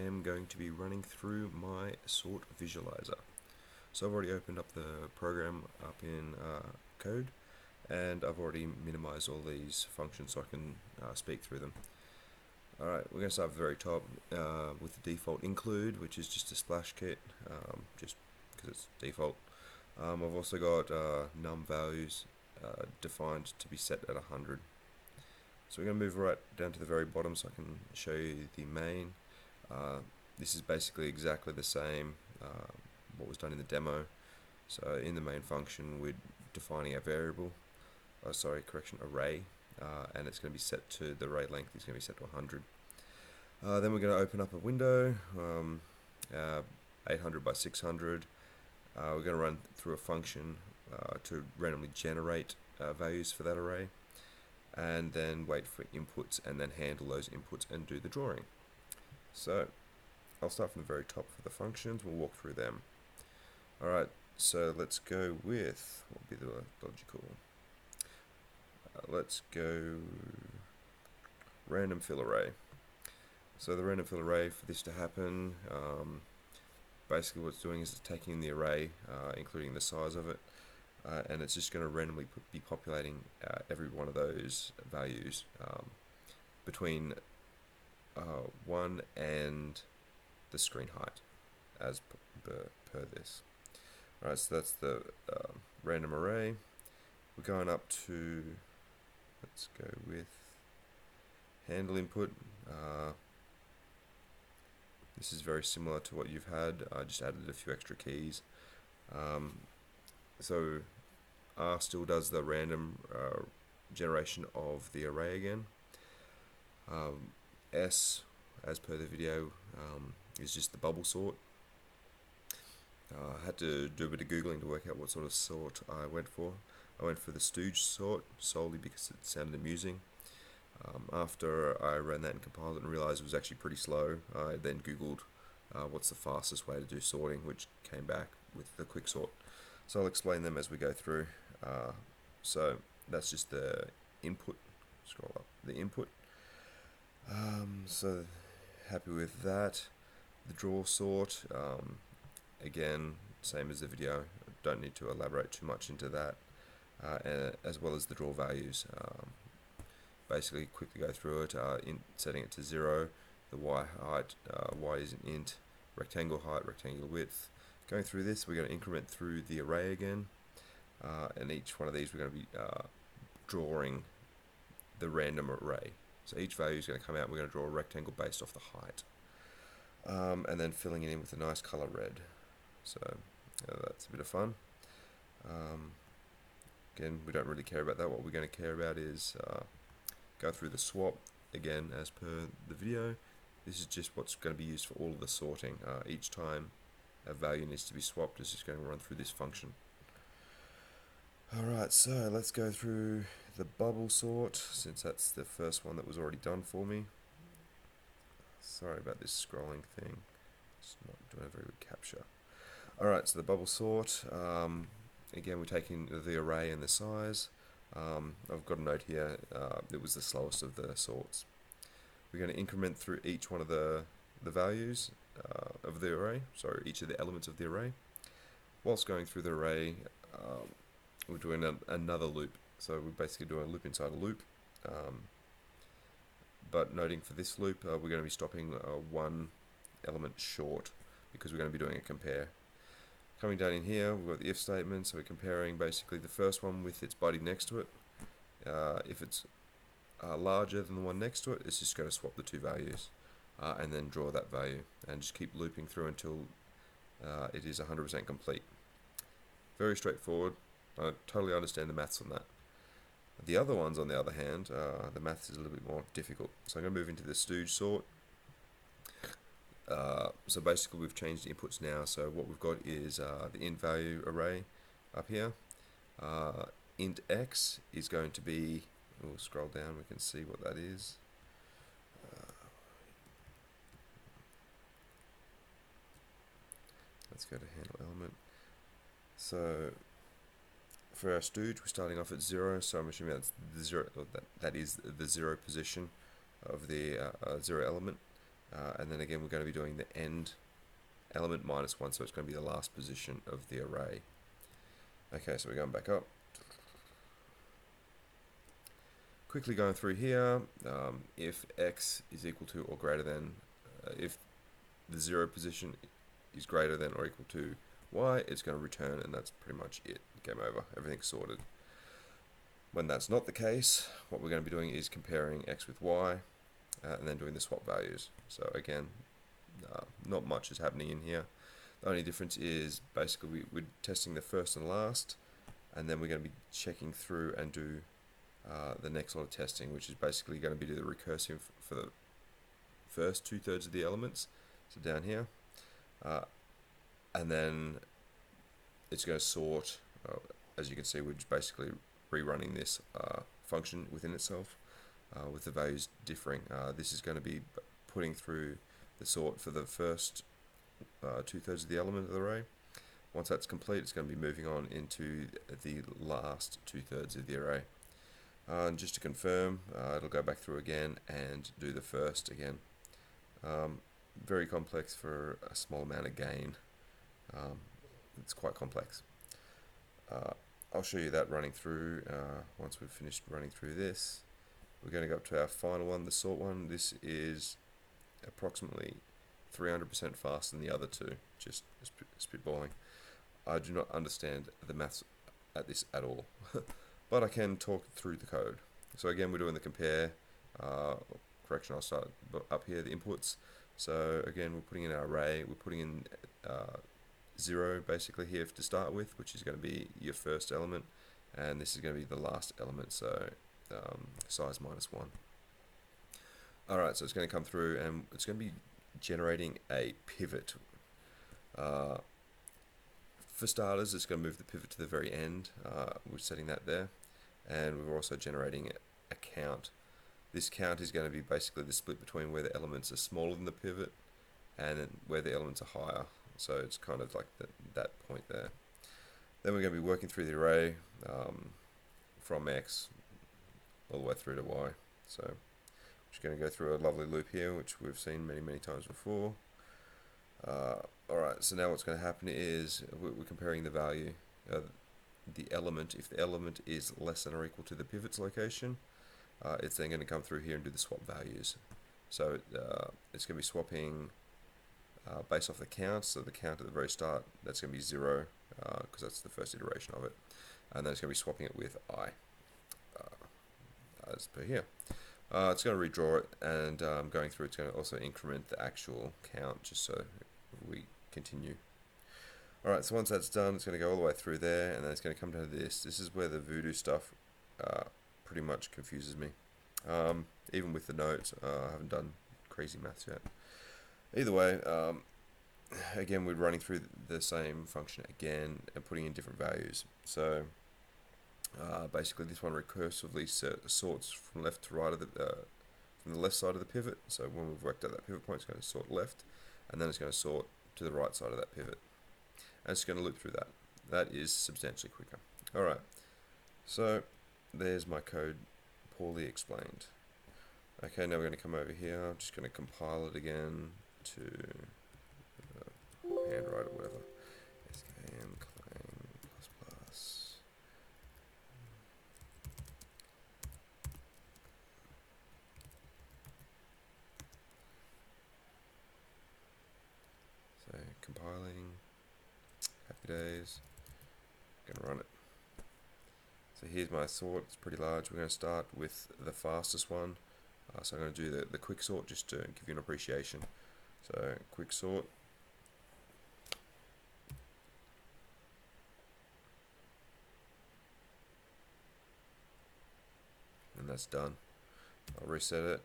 am going to be running through my sort visualizer. So I've already opened up the program up in code, and I've already minimized all these functions so I can speak through them. Alright, we're going to start at the very top with the default include, which is just a splash kit, just because it's default. I've also got num values defined to be set at 100. So we're going to move right down to the very bottom so I can show you the main. This is basically exactly the same what was done in the demo. So in the main function we're defining a variable, array, and it's going to be set to the array length is going to be set to 100. Then we're going to open up a window, 800 by 600. We're going to run through a function to randomly generate values for that array, and then wait for inputs and then handle those inputs and do the drawing. So I'll start from the very top for the functions. We'll walk through them. Alright, so let's go with what would be the logical. Let's go random fill array. So the random fill array, for this to happen, basically what it's doing is it's taking the array, including the size of it, and it's just going to randomly be populating every one of those values between 1 and the screen height as per this. Alright, so that's the random array. We're going up to, let's go with handle input. This is very similar to what you've had. I just added a few extra keys. So R still does the random generation of the array again. S, as per the video, is just the bubble sort. I had to do a bit of googling to work out what sort of sort I went for. I went for the Stooge sort solely because it sounded amusing. After I ran that and compiled it and realized it was actually pretty slow, I then googled what's the fastest way to do sorting, which came back with the quick sort. So I'll explain them as we go through. So that's just the input. Scroll up, the input. So happy with that. The draw sort, again, same as the video. Don't need to elaborate too much into that. As well as the draw values. Basically quickly go through it, setting it to 0, the y height, y is an int, rectangle height, rectangular width. Going through this, we're going to increment through the array again, and each one of these we're going to be drawing the random array. So each value is going to come out, we're going to draw a rectangle based off the height, and then filling it in with a nice color red. So that's a bit of fun. Again, we don't really care about that. What we're going to care about is go through the swap again as per the video. This is just what's going to be used for all of the sorting. Each time a value needs to be swapped, it's just going to run through this function. Alright, so let's go through the bubble sort, since that's the first one that was already done for me. Sorry about this scrolling thing, it's not doing a very good capture. Alright, so the bubble sort, again we're taking the array and the size. I've got a note here, it was the slowest of the sorts. We're going to increment through each one of the values of the array, sorry, each of the elements of the array. Whilst going through the array, we're doing another loop. So we're basically doing a loop inside a loop. But noting for this loop, we're going to be stopping one element short because we're going to be doing a compare. Coming down in here, we've got the if statement, so we're comparing basically the first one with its buddy next to it. If it's larger than the one next to it, it's just going to swap the two values and then draw that value and just keep looping through until it is 100% complete. Very straightforward. I totally understand the maths on that. The other ones, on the other hand, the maths is a little bit more difficult. So I'm going to move into the Stooge sort. So basically we've changed the inputs now, so what we've got is the int value array up here. Int x is going to be, we'll scroll down, we can see what that is. Let's go to handle element. So for our Stooge, we're starting off at 0, so I'm assuming that's the 0, that is the 0 position of the 0 element. and then again we're going to be doing the end element -1, so it's going to be the last position of the array. Okay, so we're going back up. Quickly going through here, if x is equal to or greater than, if the 0 position is greater than or equal to y, it's going to return, and that's pretty much it. Game over. Everything's sorted. When that's not the case, what we're going to be doing is comparing x with y, and then doing the swap values. So again, not much is happening in here. The only difference is basically we're testing the first and last, and then we're going to be checking through and do the next lot of testing, which is basically going to be do the recursive for the first 2/3 of the elements, so down here, and then it's going to sort. As you can see, we're just basically rerunning this function within itself with the values differing. This is going to be putting through the sort for the first 2/3 of the element of the array. Once that's complete, it's going to be moving on into the last 2/3 of the array. And just to confirm, it'll go back through again and do the first again. Very complex for a small amount of gain. It's quite complex. I'll show you that running through once we've finished running through this. We're going to go up to our final one, the sort one. This is approximately 300% faster than the other two, just spitballing. I do not understand the maths at this at all, but I can talk through the code. So again, we're doing the compare. Correction, I'll start up here, the inputs. So again, we're putting in our array, we're putting in 0 basically here to start with, which is going to be your first element, and this is going to be the last element, so size -1. Alright, so it's going to come through and it's going to be generating a pivot. For starters, it's going to move the pivot to the very end. We're setting that there, and we're also generating a count. This count is going to be basically the split between where the elements are smaller than the pivot and where the elements are higher. So it's kind of like that point there. Then we're going to be working through the array from x all the way through to y. So I'm just going to go through a lovely loop here, which we've seen many times before. Alright, so now what's going to happen is we're comparing the value, the element. If the element is less than or equal to the pivot's location, it's then going to come through here and do the swap values. So it's going to be swapping based off the count. So the count at the very start, that's going to be 0, because that's the first iteration of it. And then it's going to be swapping it with I, as per here. It's going to redraw it, and going through, it's going to also increment the actual count, just so we continue. Alright, so once that's done, it's going to go all the way through there, and then it's going to come down to this. This is where the voodoo stuff pretty much confuses me. Even with the notes, I haven't done crazy maths yet. Either way, again, we're running through the same function again and putting in different values. So basically, this one recursively sorts from left to right of from the left side of the pivot. So when we've worked out that pivot point, it's going to sort left, and then it's going to sort to the right side of that pivot, and it's going to loop through that. That is substantially quicker. All right, so there's my code, poorly explained. Okay, now we're going to come over here. I'm just going to compile it again to handwrite or whatever. SKM Clang ++. So compiling. Happy days. Gonna run it. So here's my sort. It's pretty large. We're going to start with the fastest one. So I'm going to do the quick sort just to give you an appreciation. So quick sort. And that's done. I'll reset it.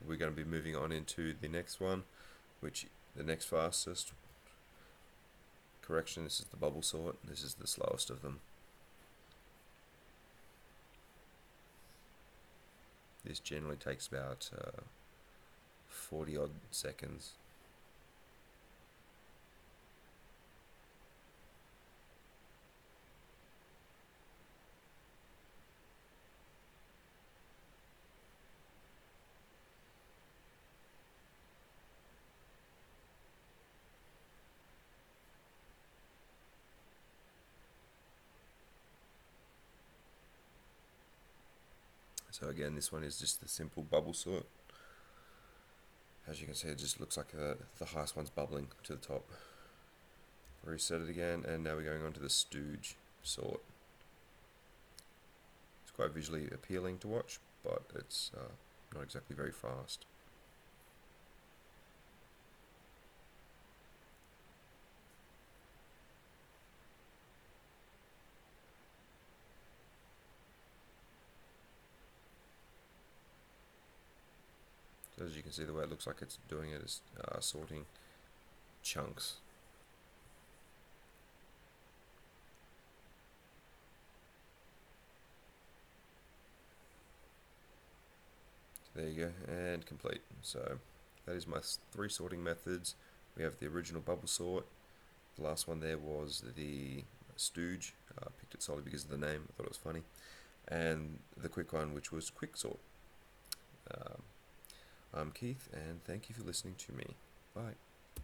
We're going to be moving on into the next one, which the next fastest. Correction, this is the bubble sort. This is the slowest of them. This generally takes about 40 odd seconds. So again, this one is just the simple bubble sort. As you can see, it just looks like the highest one's bubbling to the top. Reset it again, and now we're going on to the stooge sort. It's quite visually appealing to watch, but it's not exactly very fast. So as you can see, the way it looks like it's doing it is sorting chunks. There you go, and complete. So that is my 3 sorting methods. We have the original bubble sort. The last one there was the stooge. Picked it solely because of the name. I thought it was funny. And the quick one, which was quick sort. I'm Keith, and thank you for listening to me. Bye.